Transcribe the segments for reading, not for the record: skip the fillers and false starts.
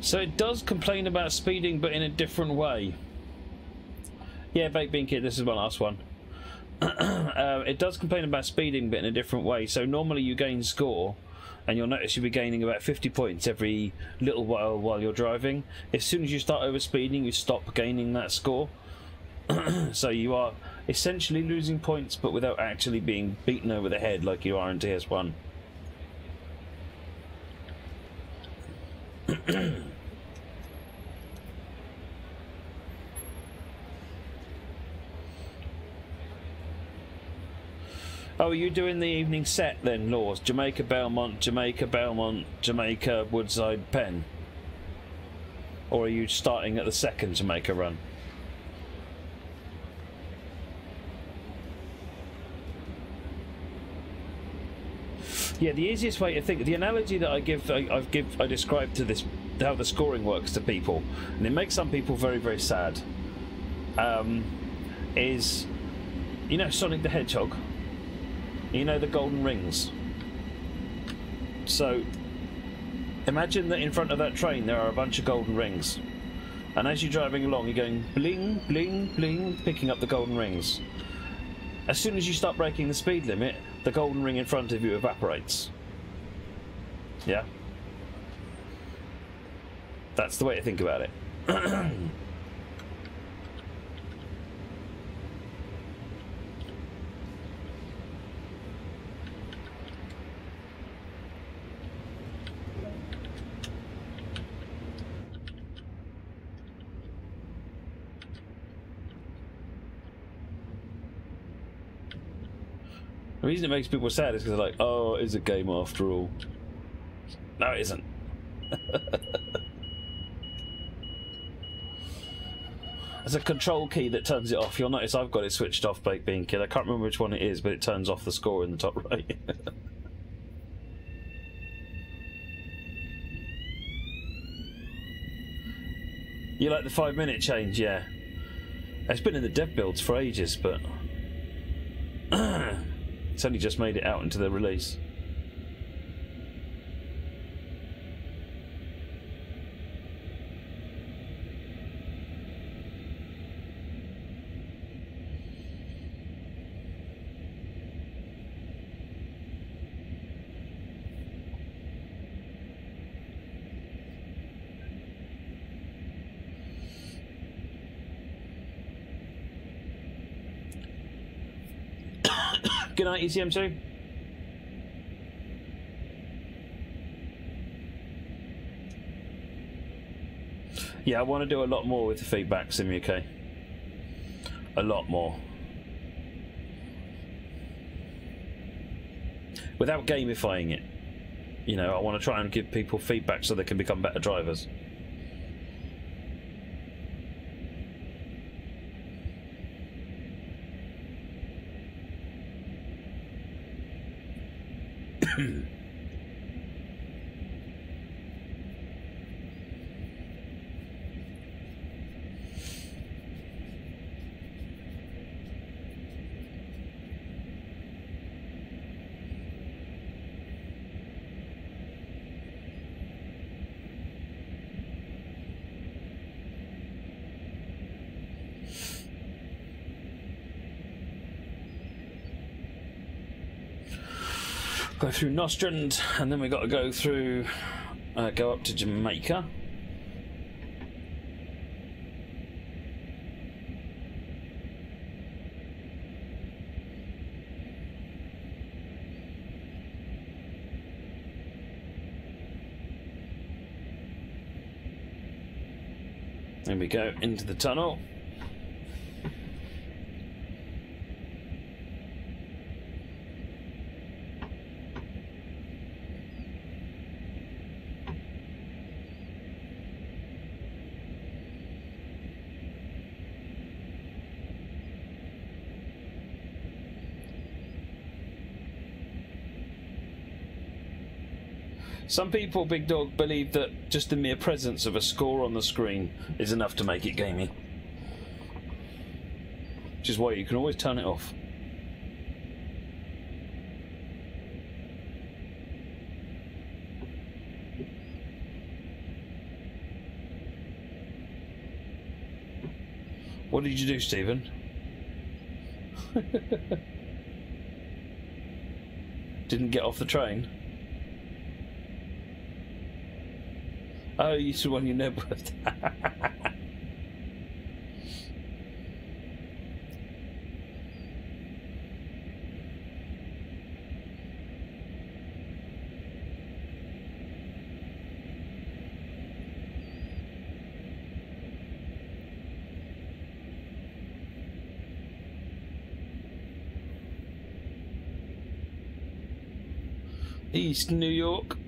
So it does complain about speeding, but in a different way. Yeah, Baked Bean Kid, this is my last one. It does complain about speeding, but in a different way. So normally you gain score, and you'll notice you'll be gaining about 50 points every little while you're driving. As soon as you start overspeeding, you stop gaining that score. So you are essentially losing points, but without actually being beaten over the head like you are in TS1. Oh, are you doing the evening set then, Laws? Jamaica, Belmont, Jamaica, Woodside, Penn? Or are you starting at the second Jamaica run? Yeah, the easiest way to think, the analogy that I describe to this, how the scoring works to people, and it makes some people very, very sad, is, you know, Sonic the Hedgehog? You know, the golden rings. So imagine that in front of that train there are a bunch of golden rings, and as you're driving along you're going bling, bling, bling, picking up the golden rings. As soon as you start breaking the speed limit, the golden ring in front of you evaporates. Yeah? That's the way to think about it. The reason it makes people sad is because they're like, oh, it's a game after all. No, it isn't. There's a control key that turns it off. You'll notice I've got it switched off, Baked Bean Kid. I can't remember which one it is, but it turns off the score in the top right. You like the 5-minute change? Yeah. It's been in the dev builds for ages, but it's only just made it out into the release. Good night, ECM2. Yeah, I want to do a lot more with the feedback, SimUK. A lot more. Without gamifying it. You know, I want to try and give people feedback so they can become better drivers. Go through Nostrand, and then we got to go through, go up to Jamaica. Then we go into the tunnel. Some people, Big Dog, believe that just the mere presence of a score on the screen is enough to make it gamey. Which is why you can always turn it off. What did you do, Stephen? Didn't get off the train? Oh, you said one you never. East New York.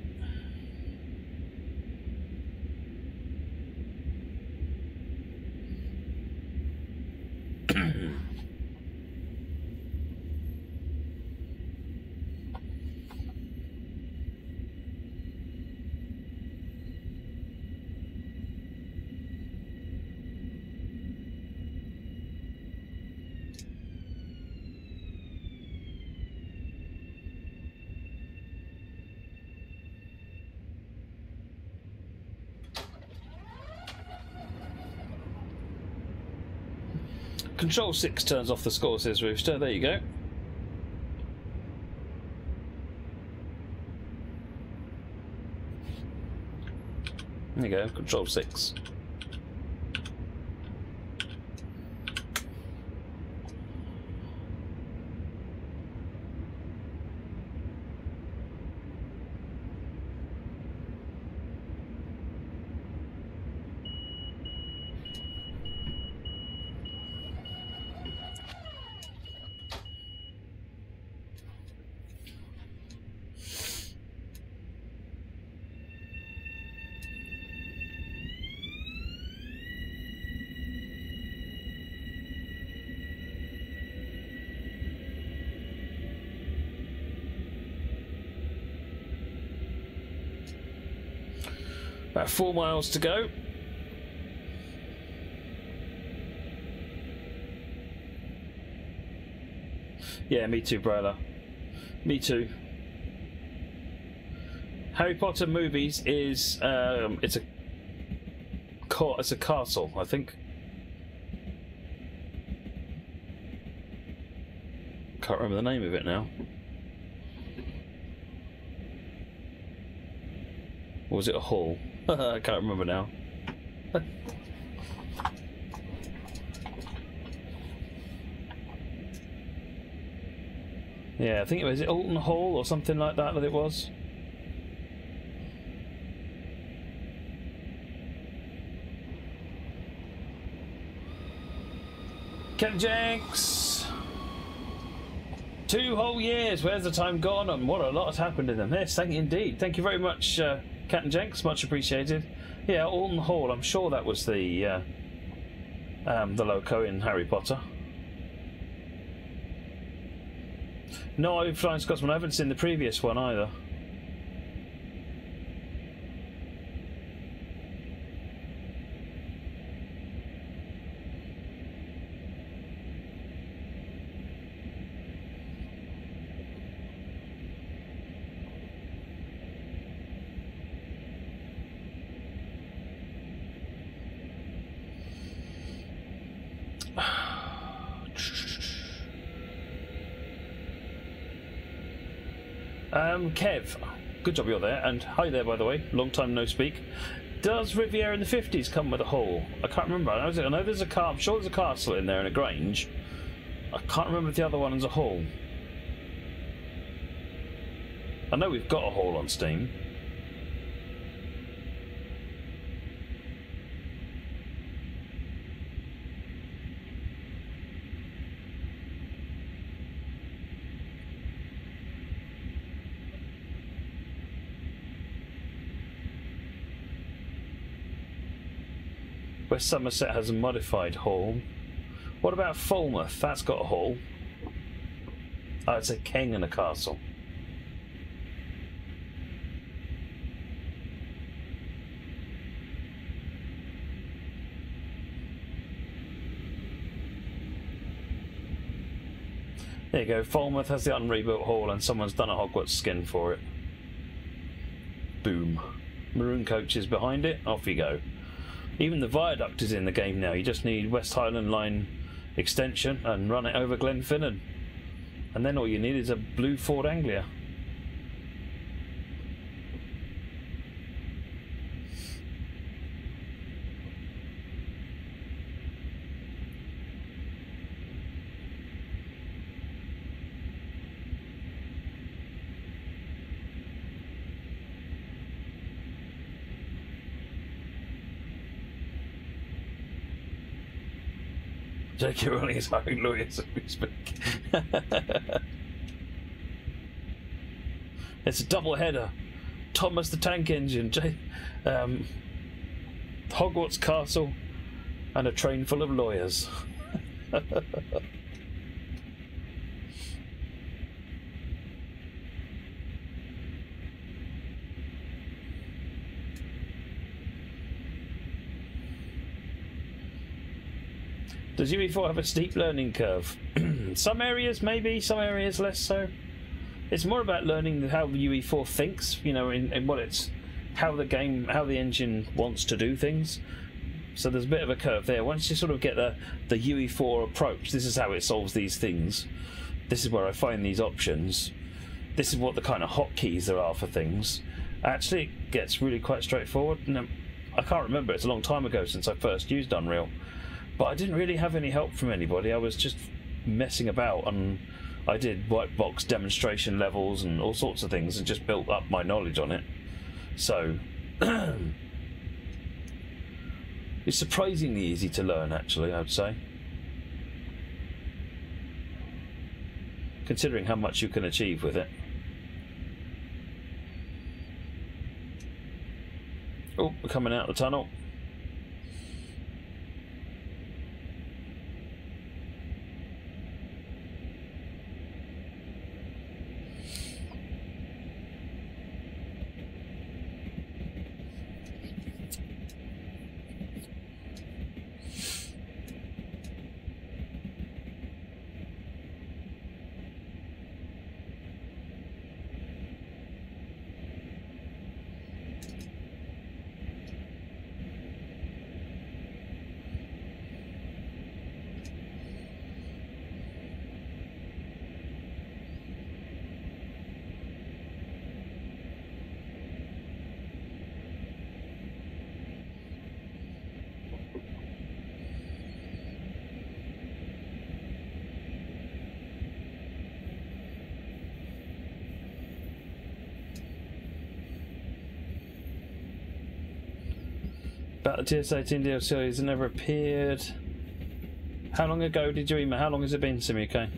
Control 6 turns off the score, says Rooster. There you go. There you go, Control 6. About 4 miles to go. Yeah, me too, brother. Me too. Harry Potter movies is it's a castle, I think. Can't remember the name of it now. Or was it a hall? I can't remember now. Yeah, I think it was Alton Hall or something like that it was. Captain Jenks! 2 whole years, where's the time gone? And what a lot has happened in them. Yes, thank you indeed. Thank you very much, Captain Jenks, much appreciated. Yeah, Alton Hall, I'm sure that was the loco in Harry Potter. No, Flying Scotsman, I haven't seen the previous one either. Kev, good job you're there, and hi there by the way, long time no speak. Does Riviera in the 50s come with a hall? I can't remember. I know there's a car. I'm sure there's a castle in there and a grange. I can't remember if the other one is a hall. I know we've got a hall on Steam. West Somerset has a modified hall. What about Falmouth? That's got a hall. Oh, it's a king and a castle. There you go. Falmouth has the unrebuilt hall and someone's done a Hogwarts skin for it. Boom. Maroon coach is behind it. Off you go. Even the viaduct is in the game now. You just need West Highland Line extension and run it over Glenfinnan. And then all you need is a blue Ford Anglia. J.K. Rowling is hiring lawyers as we speak. It's a double header. Thomas the Tank Engine, Hogwarts Castle, and a train full of lawyers. Does UE4 have a steep learning curve? Some areas maybe, some areas less so. It's more about learning how UE4 thinks, you know, in what it's, how the engine wants to do things. So there's a bit of a curve there. Once you sort of get the UE4 approach, this is how it solves these things. This is where I find these options. This is what the kind of hotkeys there are for things. Actually, it gets really quite straightforward. And I can't remember, it's a long time ago since I first used Unreal. But I didn't really have any help from anybody. I was just messing about, and I did white box demonstration levels and all sorts of things and just built up my knowledge on it. So it's surprisingly easy to learn, actually, I would say. Considering how much you can achieve with it. Oh, we're coming out of the tunnel. About the TS18 DLC has never appeared. How long ago did you email? How long has it been, Simuke?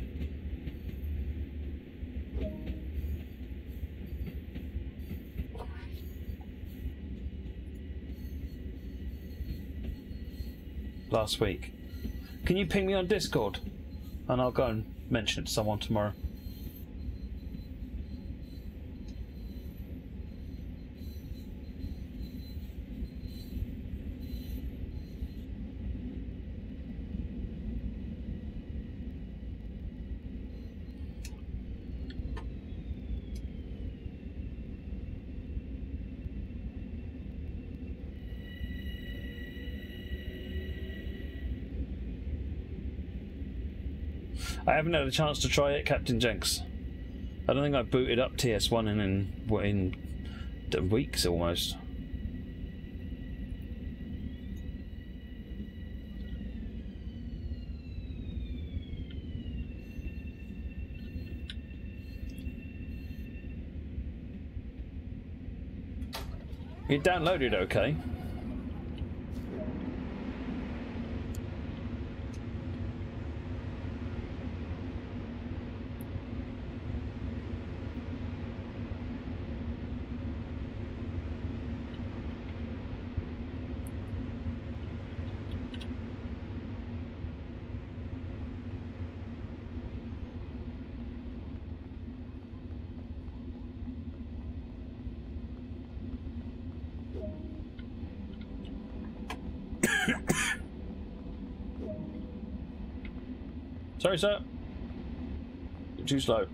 Last week. Can you ping me on Discord? And I'll go and mention it to someone tomorrow. I haven't had a chance to try it, Captain Jenks. I don't think I booted up TS1 in weeks almost. It downloaded okay. Sorry, sir. You're too slow.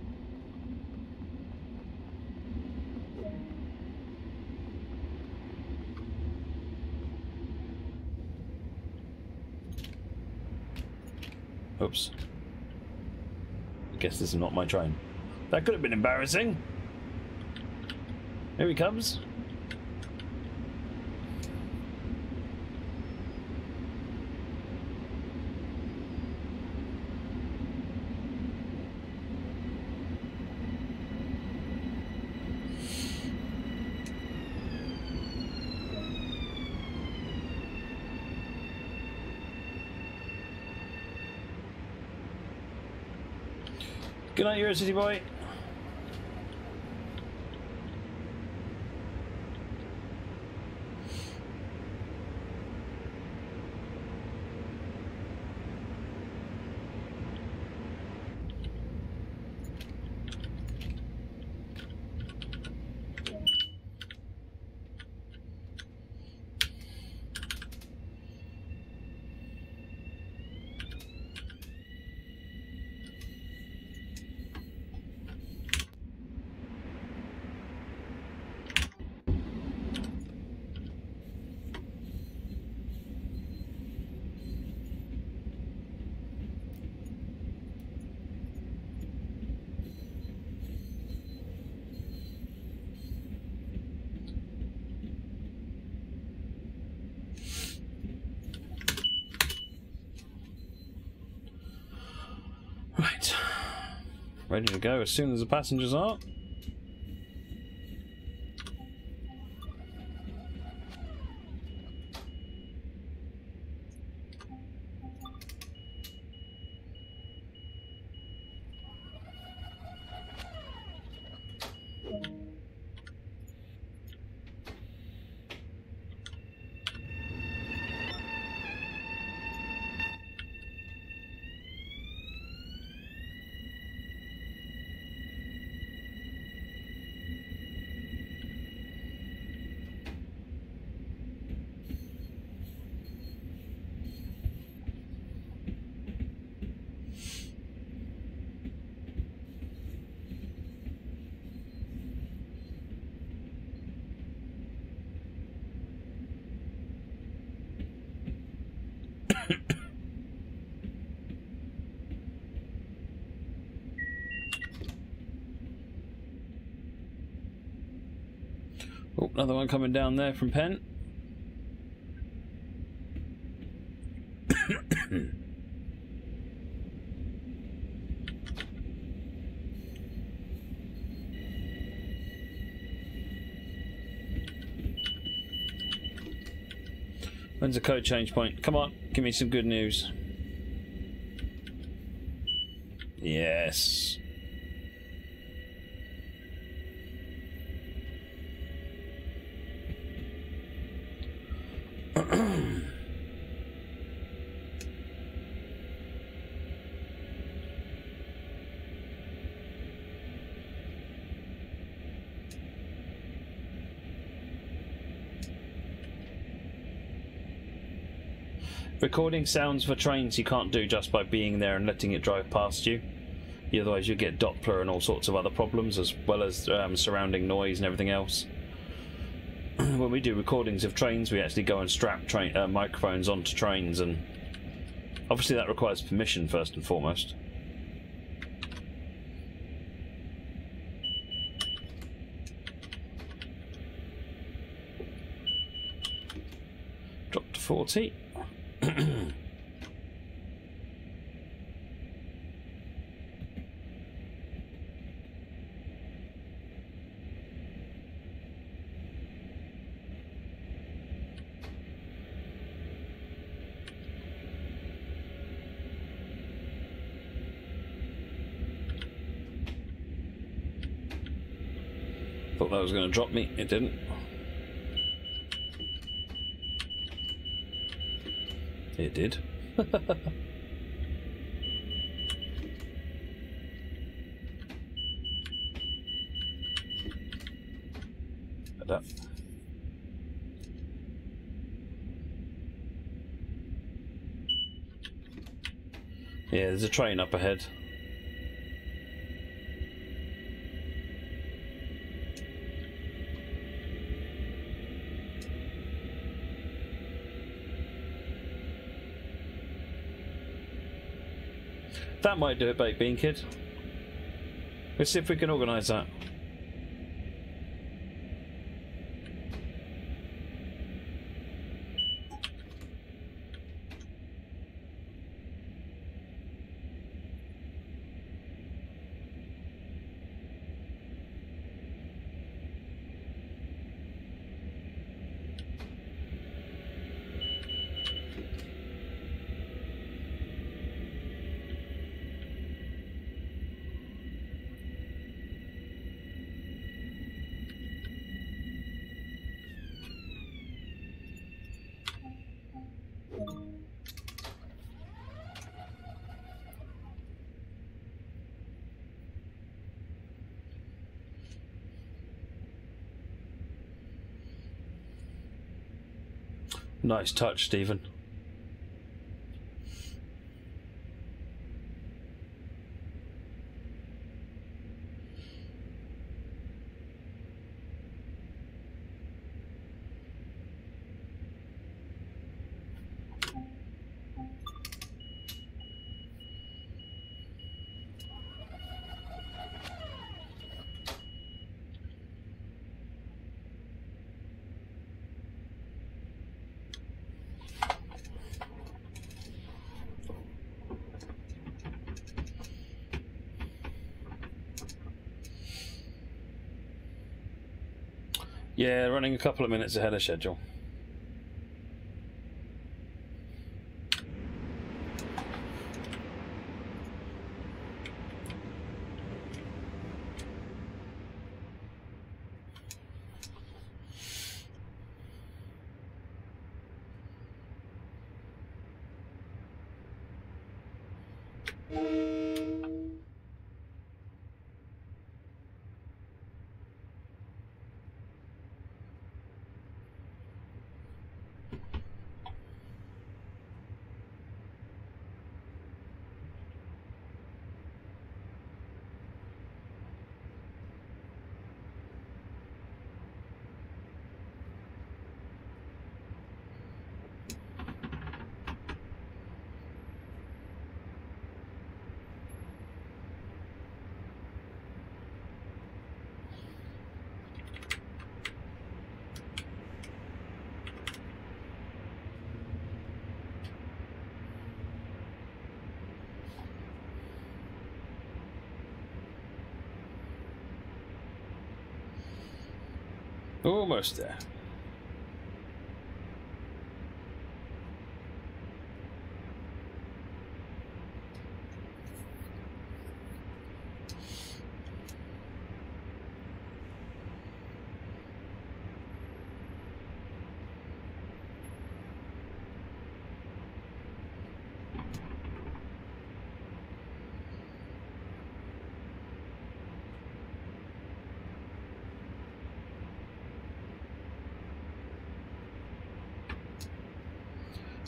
Oops. I guess this is not my train. That could have been embarrassing. Here he comes. Good night, you're a city boy. Right. Ready to go as soon as the passengers are. Oh, another one coming down there from Penn. When's the code change point? Come on, give me some good news. Yes. Recording sounds for trains you can't do just by being there and letting it drive past you. Otherwise you get Doppler and all sorts of other problems, as well as surrounding noise and everything else. When we do recordings of trains, we actually go and strap microphones onto trains, and obviously that requires permission first and foremost. Drop to 40. Thought that was going to drop me, it didn't. It did. Up. Yeah, there's a train up ahead. That might do it, Baked Bean Kid. Let's see if we can organise that. Nice touch, Stephen. Yeah, running a couple of minutes ahead of schedule. Almost there.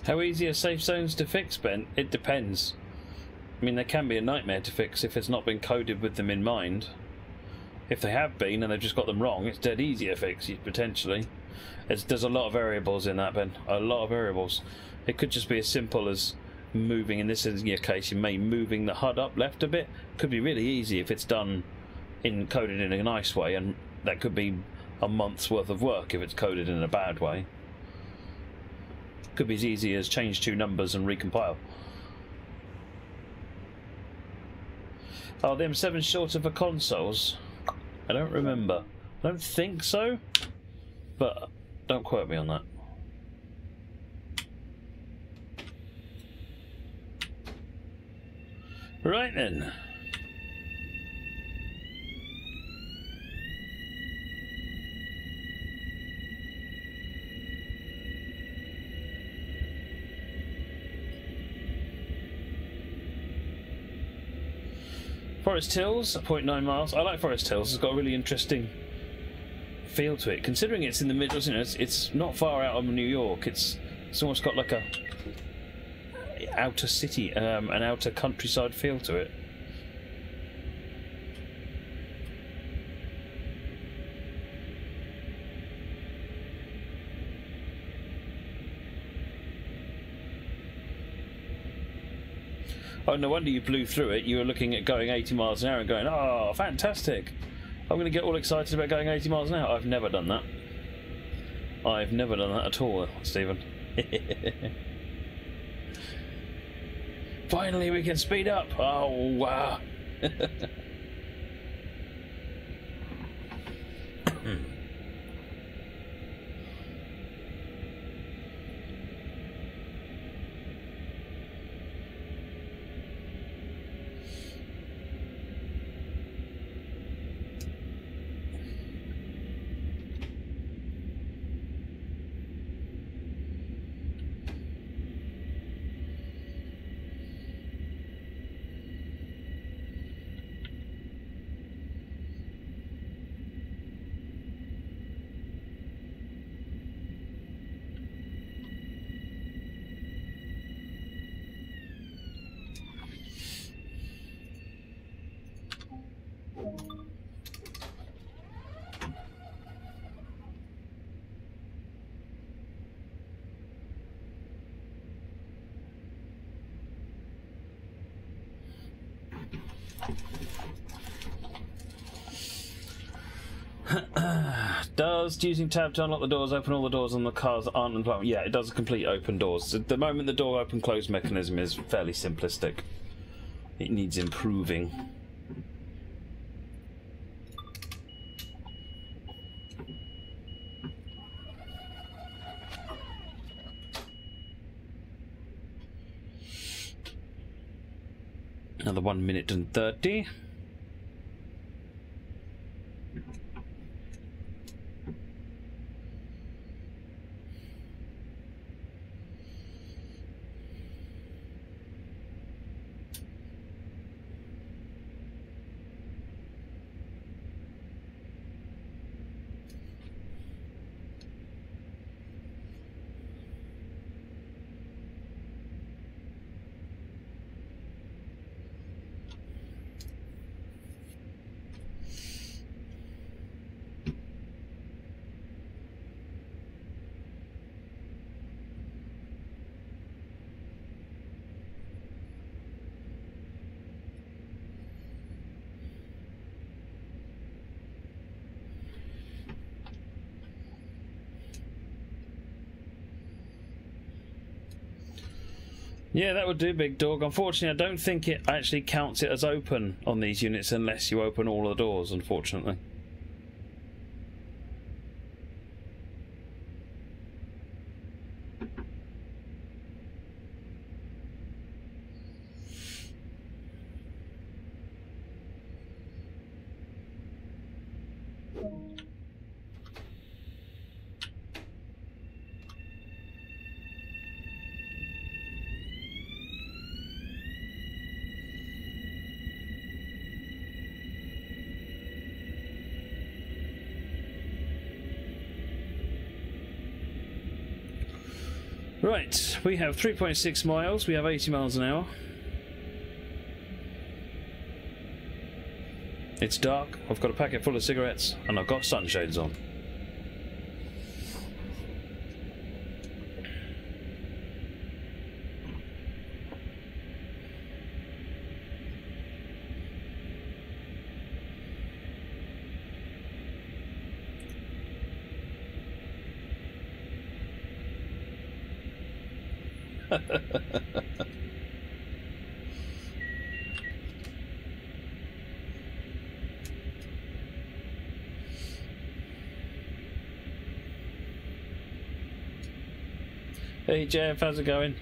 How easy are safe zones to fix, Ben? It depends. I mean, they can be a nightmare to fix if it's not been coded with them in mind. If they have been and they've just got them wrong, it's dead easy to fix, potentially. There's a lot of variables in that, Ben. A lot of variables. It could just be as simple as moving, in this case, you may moving the HUD up left a bit. Could be really easy if it's done coded in a nice way, and that could be a month's worth of work if it's coded in a bad way. Could be as easy as change two numbers and recompile. Are the M7 shorter for consoles? I don't remember. I don't think so, but don't quote me on that. Right then. Forest Hills, 0.9 miles. I like Forest Hills. It's got a really interesting feel to it. Considering it's in the middle, you know, it's not far out of New York. It's almost got like a outer city, an outer countryside feel to it. Oh, no wonder you blew through it. You were looking at going 80 miles an hour and going, oh, fantastic. I'm going to get all excited about going 80 miles an hour. I've never done that. I've never done that at all, Stephen. Finally, we can speed up. Oh, wow. Does using tab to unlock the doors open all the doors on the cars that aren't unlocked? Yeah, it does complete open doors. At the moment, the door open close mechanism is fairly simplistic. It needs improving. Another 1 minute and 30. Yeah, that would do, Big Dog. Unfortunately, I don't think it actually counts it as open on these units unless you open all the doors, unfortunately. Right, we have 3.6 miles, we have 80 miles an hour. It's dark, I've got a packet full of cigarettes, and I've got sunshades on. Hey Jeff, how's it going?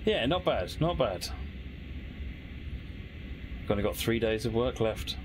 Yeah, not bad, not bad. I've only got 3 days of work left.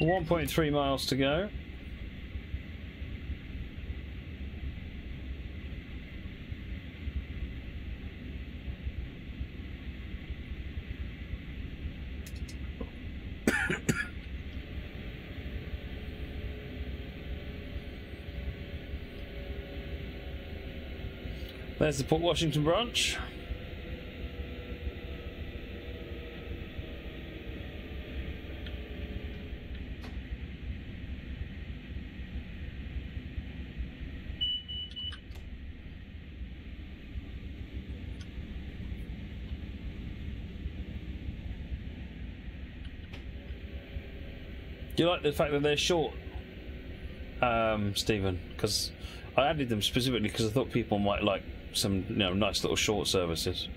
1.3 miles to go. There's the Port Washington branch. Do you like the fact that they're short, Stephen? Because I added them specifically because I thought people might like some, you know, nice little short services.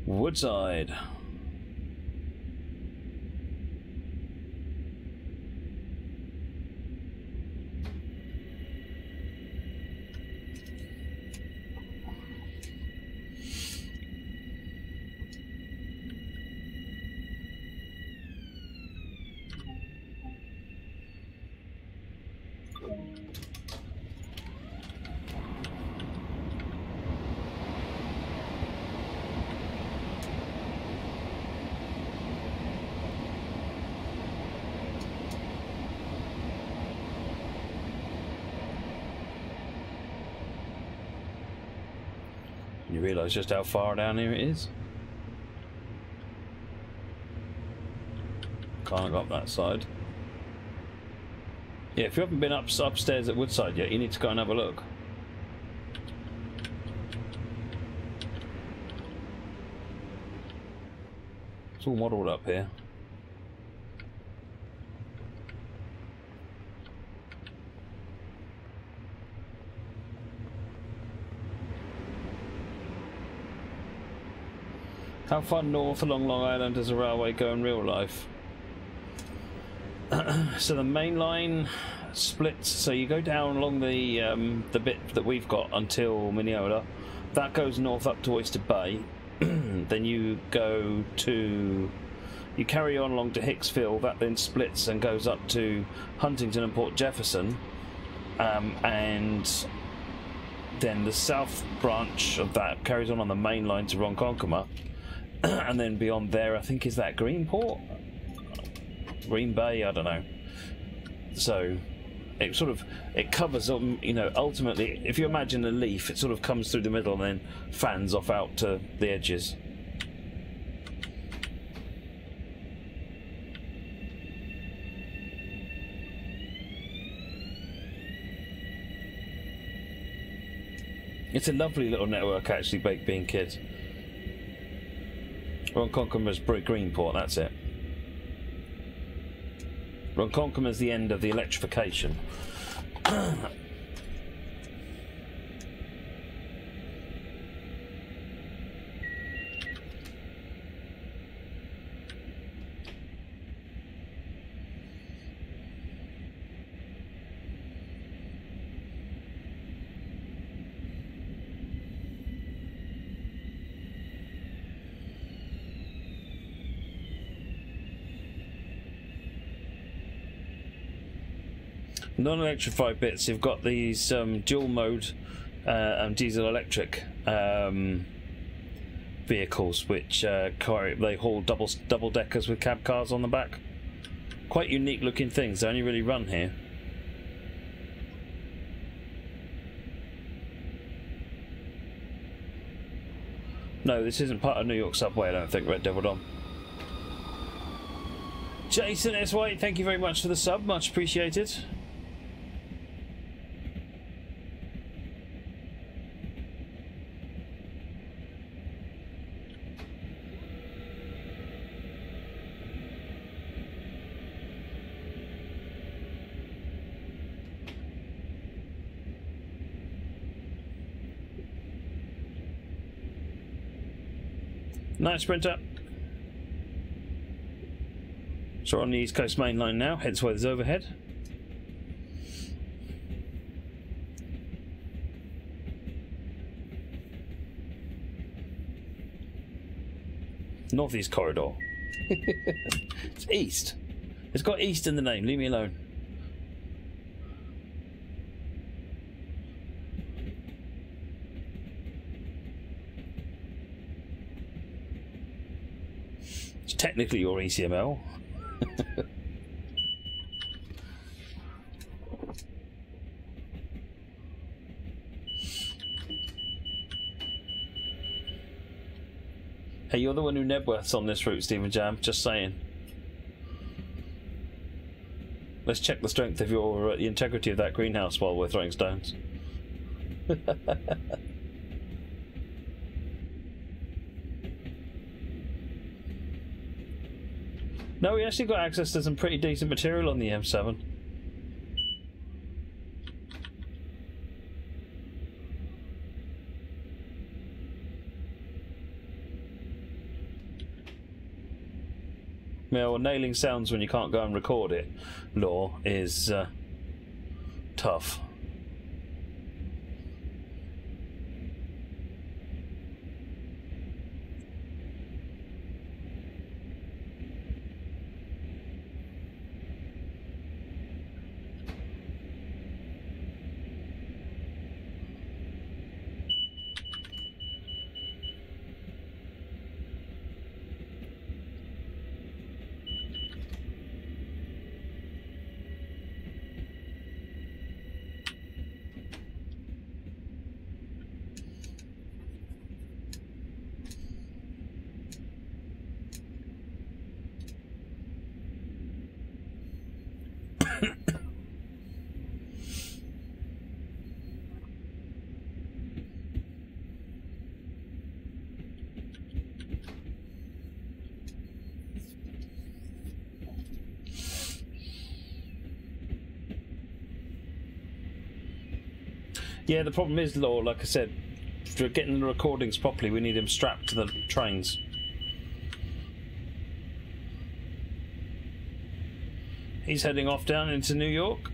Woodside. You realise just how far down here it is? Can't go up that side. Yeah, if you haven't been upstairs at Woodside yet, you need to go and have a look. It's all modelled up here. How far north along Long Island does a railway go in real life? So the main line splits. So you go down along the bit that we've got until Mineola. That goes north up to Oyster Bay. Then you go to, you carry on along to Hicksville. That then splits and goes up to Huntington and Port Jefferson, and then the south branch of that carries on the main line to Ronkonkoma. And then beyond there, I think, is that Greenport? Green Bay? I don't know. So it sort of, it covers, you know, ultimately, if you imagine a leaf, it sort of comes through the middle and then fans off out to the edges. It's a lovely little network, actually, Baked Bean Kid. Ronkonkoma's Greenport, that's it. Ronkonkoma's the end of the electrification. Non-electrified bits, you've got these dual mode diesel electric vehicles, which they haul double deckers with cab cars on the back. Quite unique looking things. They only really run here. No, this isn't part of New York Subway, I don't think, Red Devil Dom. Jason S. White, thank you very much for the sub, much appreciated. Night Sprinter. So we're on the East Coast main line now, hence why there's overhead. Northeast Corridor. It's east. It's got east in the name, leave me alone. It's technically your ECML. Hey, you're the one who Nebworth's on this route, Stephen Jam. Just saying. Let's check the strength of your the integrity of that greenhouse while we're throwing stones. No, we actually got access to some pretty decent material on the M7. Yeah, well, nailing sounds when you can't go and record it, LIRR, is tough. Yeah, the problem is, LIRR, like I said, for getting the recordings properly, we need him strapped to the trains. He's heading off down into New York.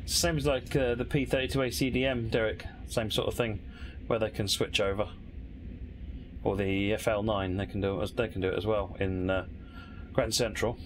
Same as like the P32A CDM, Derek. Same sort of thing, where they can switch over. Or the FL9, they can do it as well in Grand Central.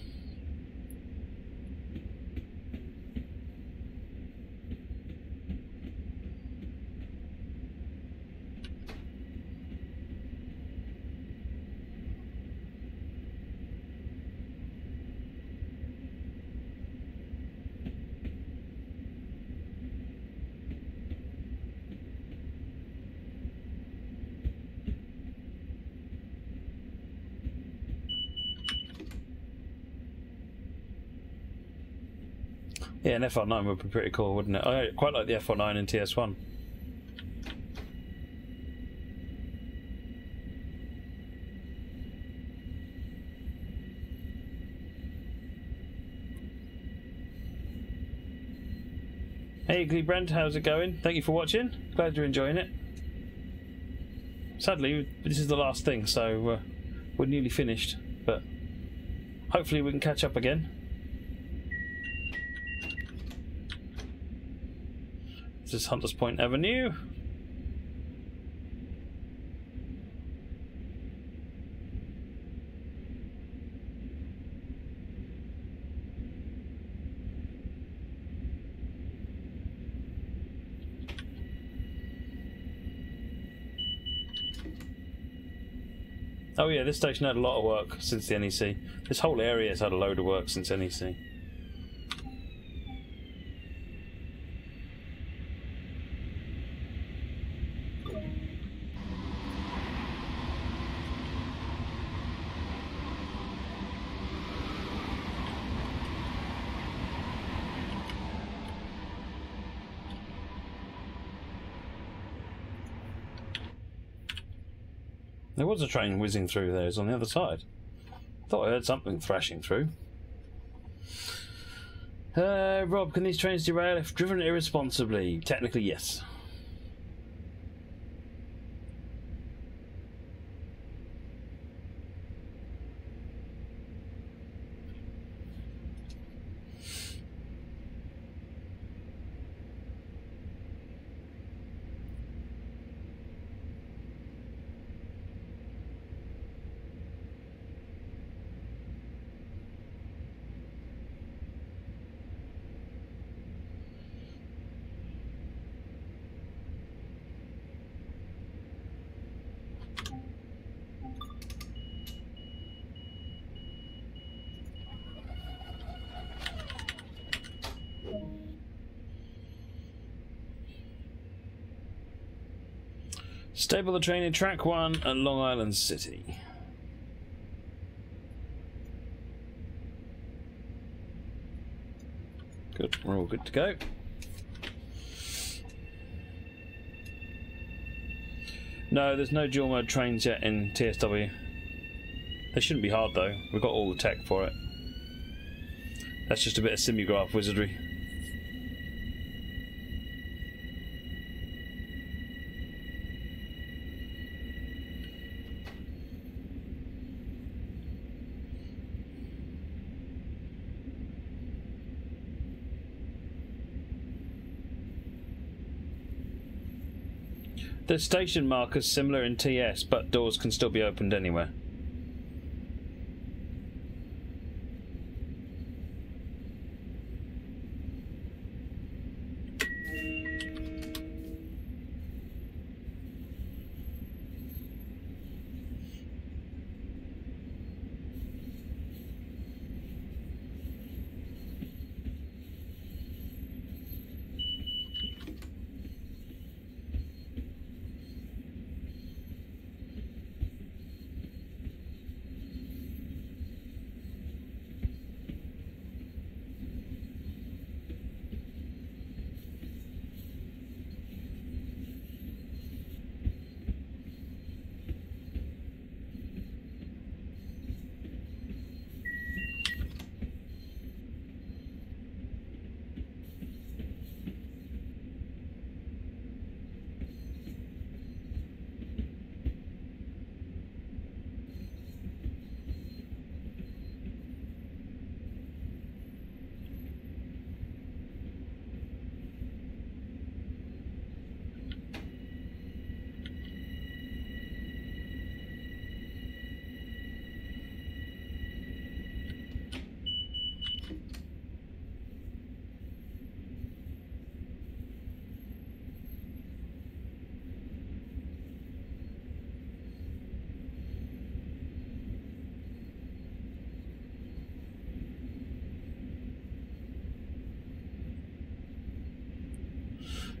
Yeah, an FR9 would be pretty cool, wouldn't it? I quite like the FR9 in TS1. Hey Gleebrand, how's it going? Thank you for watching. Glad you're enjoying it. Sadly, this is the last thing, so we're nearly finished, but hopefully we can catch up again. This is Hunters Point Avenue. Oh yeah, this station had a lot of work since the NEC. This whole area has had a load of work since NEC. There was a train whizzing through there, it's on the other side. Thought I heard something thrashing through. Rob, can these trains derail if driven irresponsibly? Technically, yes. Stable the train in track 1 at Long Island City. Good, we're all good to go. No, there's no dual mode trains yet in TSW. They shouldn't be hard though, we've got all the tech for it. That's just a bit of simulgraph wizardry. The station marker's similar in TS, but doors can still be opened anywhere.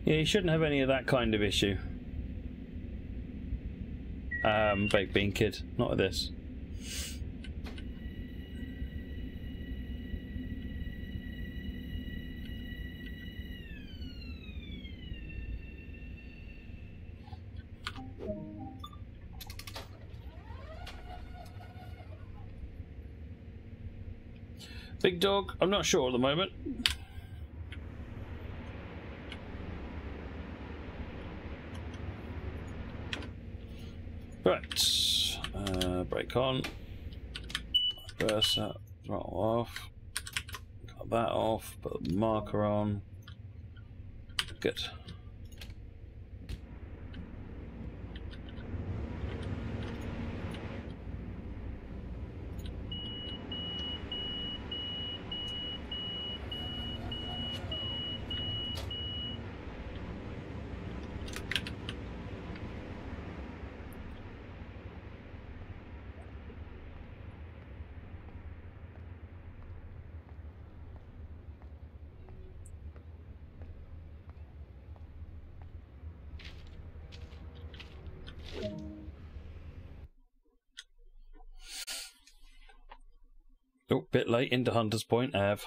Yeah, you shouldn't have any of that kind of issue. Baked bean kid, not with this. Big dog, I'm not sure at the moment. Right, brake on, reverse that, throttle off, cut that off, put the marker on, good. Oh, bit late into Hunter's Point, Av.